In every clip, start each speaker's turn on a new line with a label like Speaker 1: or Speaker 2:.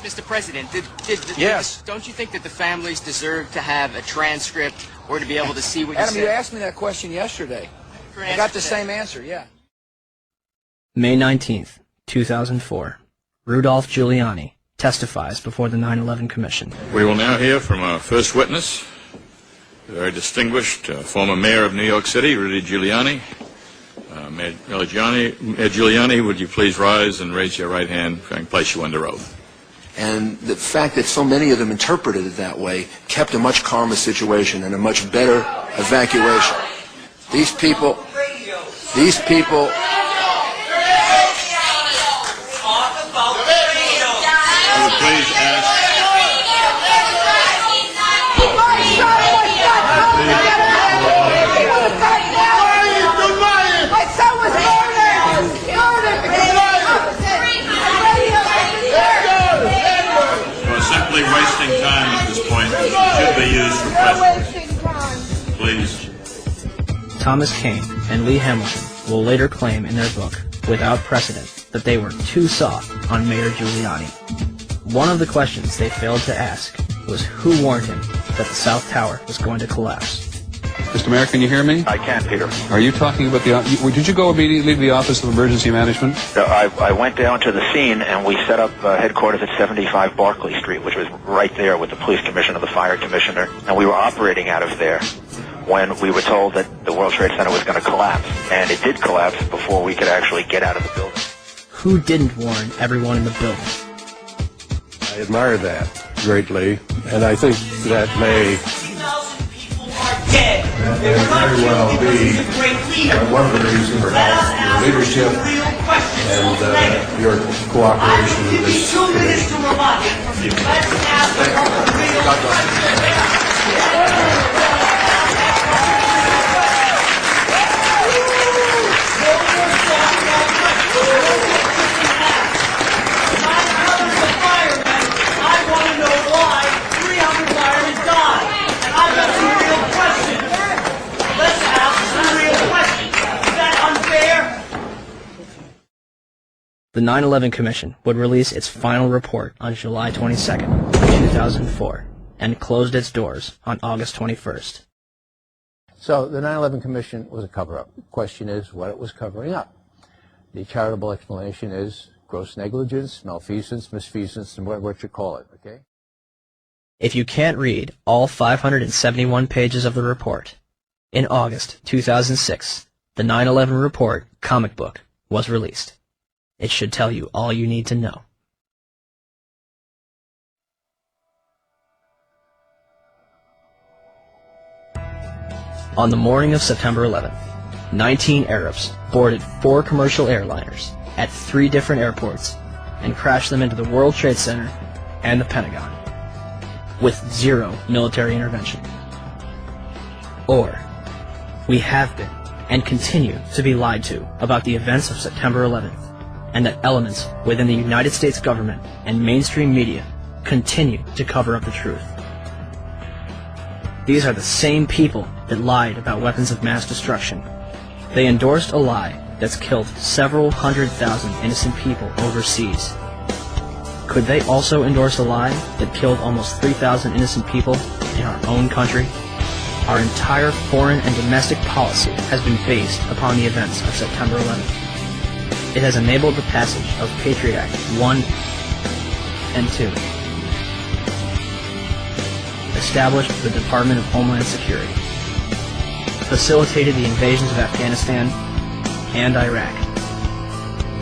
Speaker 1: Mr. President,
Speaker 2: Yes.
Speaker 1: don't you think that the families deserve to have a transcript or to be able to see what you
Speaker 2: Adam,
Speaker 1: said?
Speaker 2: you asked me that question yesterday. I got the same answer, yeah.
Speaker 3: May 19th, 2004. Rudolph Giuliani testifies before the 9/11 Commission.
Speaker 4: We will now hear from our first witness, the very distinguished former mayor of New York City, Rudy Giuliani. Mayor Giuliani, would you please rise and raise your right hand so I can place you under oath?
Speaker 5: And the fact that so many of them interpreted it that way kept a much calmer situation and a much better evacuation. These people.
Speaker 4: I would please ask. We're simply wasting time at this point. It should be used for questions. Please.
Speaker 3: Thomas Kane and Lee Hamilton will later claim in their book, Without Precedent, that they were too soft on Mayor Giuliani. One of the questions they failed to ask was who warned him that the South Tower was going to collapse.
Speaker 6: Mr. Mayor, can you hear me?
Speaker 7: I can, Peter.
Speaker 6: Are you talking about did you go immediately to the Office of Emergency Management?
Speaker 7: I went down to the scene and we set up headquarters at 75 Barclay Street, which was right there with the police commissioner, the fire commissioner, and we were operating out of there when we were told that the World Trade Center was going to collapse. And it did collapse before we could actually get out of the building.
Speaker 3: Who didn't warn everyone in the building?
Speaker 8: I admire that greatly, and I think that may very well be one of the reasons for your leadership and your cooperation with this commission.
Speaker 3: The 9/11 Commission would release its final report on July 22nd, 2004, and closed its doors on August 21st.
Speaker 9: So the 9/11 Commission was a cover-up. The question is what it was covering up. The charitable explanation is gross negligence, malfeasance, misfeasance, and what you call it, okay?
Speaker 3: If you can't read all 571 pages of the report, in August 2006, the 9/11 Report comic book was released. It should tell you all you need to know. On the morning of September 11th, 19 Arabs boarded 4 commercial airliners at 3 different airports and crashed them into the World Trade Center and the Pentagon, with 0 military intervention. Or, we have been and continue to be lied to about the events of September 11th, and that elements within the United States government and mainstream media continue to cover up the truth. These are the same people that lied about weapons of mass destruction. They endorsed a lie that's killed several 100,000 innocent people overseas. Could they also endorse a lie that killed almost 3,000 innocent people in our own country? Our entire foreign and domestic policy has been based upon the events of September 11th. It has enabled the passage of Patriot Act 1 and 2, established the Department of Homeland Security, facilitated the invasions of Afghanistan and Iraq,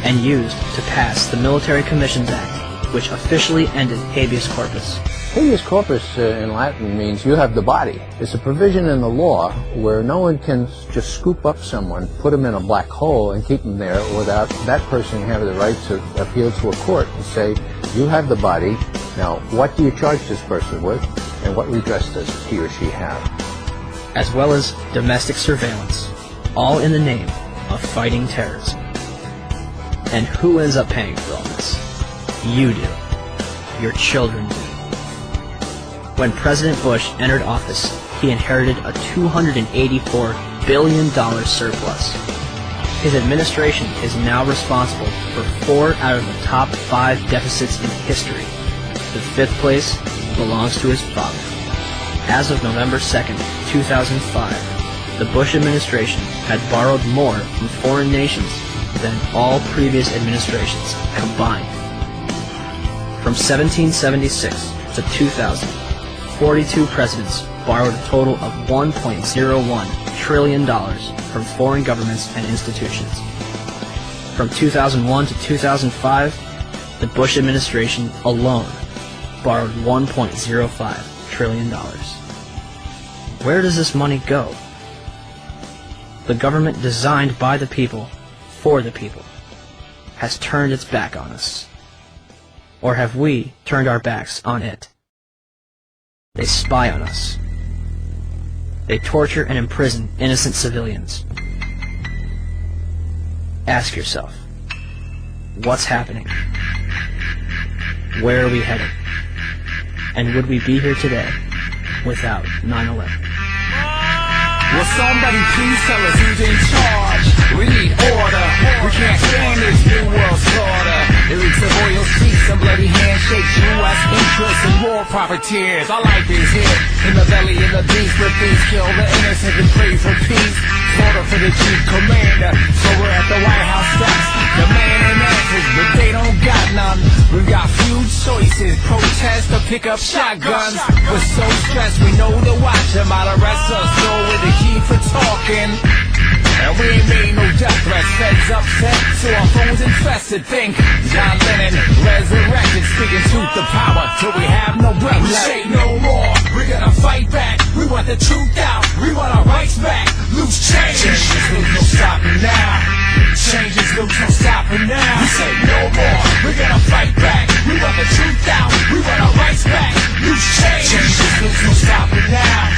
Speaker 3: and used to pass the Military Commissions Act, which officially ended habeas corpus.
Speaker 9: Habeas corpus in Latin means you have the body. It's a provision in the law where no one can just scoop up someone, put them in a black hole, and keep them there without that person having the right to appeal to a court and say, you have the body, now what do you charge this person with, and what redress does he or she have?
Speaker 3: As well as domestic surveillance, all in the name of fighting terrorism. And who ends up paying for all this? You do. Your children do. When President Bush entered office, he inherited a $284 billion surplus. His administration is now responsible for 4 out of the top 5 deficits in history, The fifth place belongs to his father. As of November 2nd, 2005, the Bush administration had borrowed more from foreign nations than all previous administrations combined. From 1776 to 2000, 42 presidents borrowed a total of $1.01 trillion from foreign governments and institutions. From 2001 to 2005, the Bush administration alone borrowed $1.05 trillion. Where does this money go? The government designed by the people, for the people, has turned its back on us. Or have we turned our backs on it? They spy on us. They torture and imprison innocent civilians. Ask yourself, what's happening? Where are we headed? And would we be here today without 9/11?
Speaker 10: Will somebody please tell us who's in charge? We need order. We can't stand this new world slaughter. Lyrics of oil seats and bloody handshakes, U.S. interests and war profiteers. Our life is here in the belly of the beast, where thieves kill the innocent and pray for peace. Order for the chief commander, so we're at the White House steps, demanding answers, but they don't got none. We've got few choices, protest or pick up shotguns. We're so stressed, we know to watch them out arrest us, so we're the key for talking. And we ain't made no death threats, feds upset, so our phones infested. Think John Lennon resurrected, speaking truth to power till we have no breath left. We say no more, we're gonna fight back. We want the truth out, we want our rights back. Loose change, loose, no stopping now. Changes loose, no stopping now. We say no more, we're gonna fight back. We want the truth out, we want our rights back. Loose change, loose, no stopping now.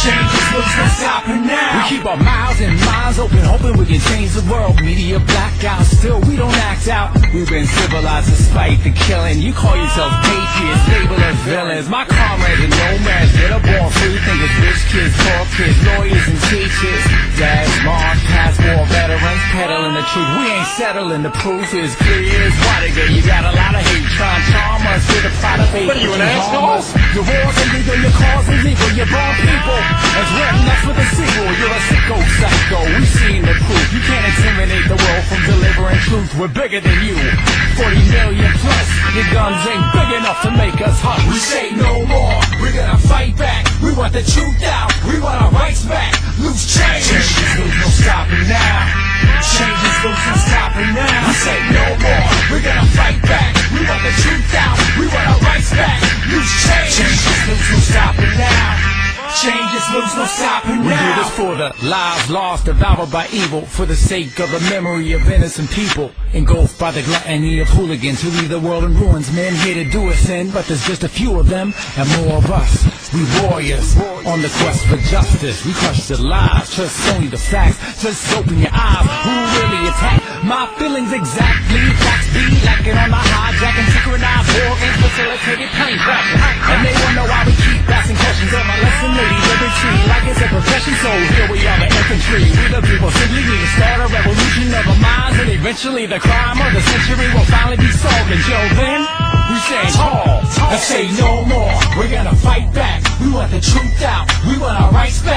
Speaker 10: Changes loose, no stopping now. We keep our mouths and minds open, hoping we can change the world. Media blackout, still we don't act out. We've been civilized despite the killing. You call yourself patriots, label us villains. My comrades are nomads, that are born free. Think it's rich kids, poor kids, lawyers and teachers. Dads, moms, past war veterans, peddling the truth. We ain't settling, the proof is clear as Watergate. You got a lot of hate trying to charm us with a pot of hate. What are you, an asshole? Your war's illegal, your cause illegal, you're born people. As well enough for the sequel, you're a sicko psycho. We've seen the proof, you can't intimidate the world from delivering truth. We're bigger than you, 40 million plus. Your guns ain't big enough to make us hush. We say no more, we're gonna fight back. We want the truth out, we want our rights back. Loose change, changes loose, no stopping now. Changes loose, no stopping now. We say no more, we're gonna fight back. We want the truth out, we want our rights back. Loose change, changes loose, no stopping now. Changes loose, no stopping now. We do this for the lives lost, devoured by evil, for the sake of the memory of innocent people, engulfed by the gluttony of hooligans who leave the world in ruins. Men here to do us in, but there's just a few of them and more of us. We warriors on the quest for justice. We crush the lies, trust only the facts. Just open your eyes. Who really attacked my feelings exactly? Facts be lacking on the hijacking, synchronized war games, facilitated plane crashing. And they wonder why we keep asking questions of my lesson. Ladies, every tree like it's a profession. So here we are, the infantry. We the people simply need to start a revolution of our minds, and eventually the crime of the century will finally be solved. Until then, we stand tall and say no more. We're gonna fight back. We want the truth out. We want our rights back.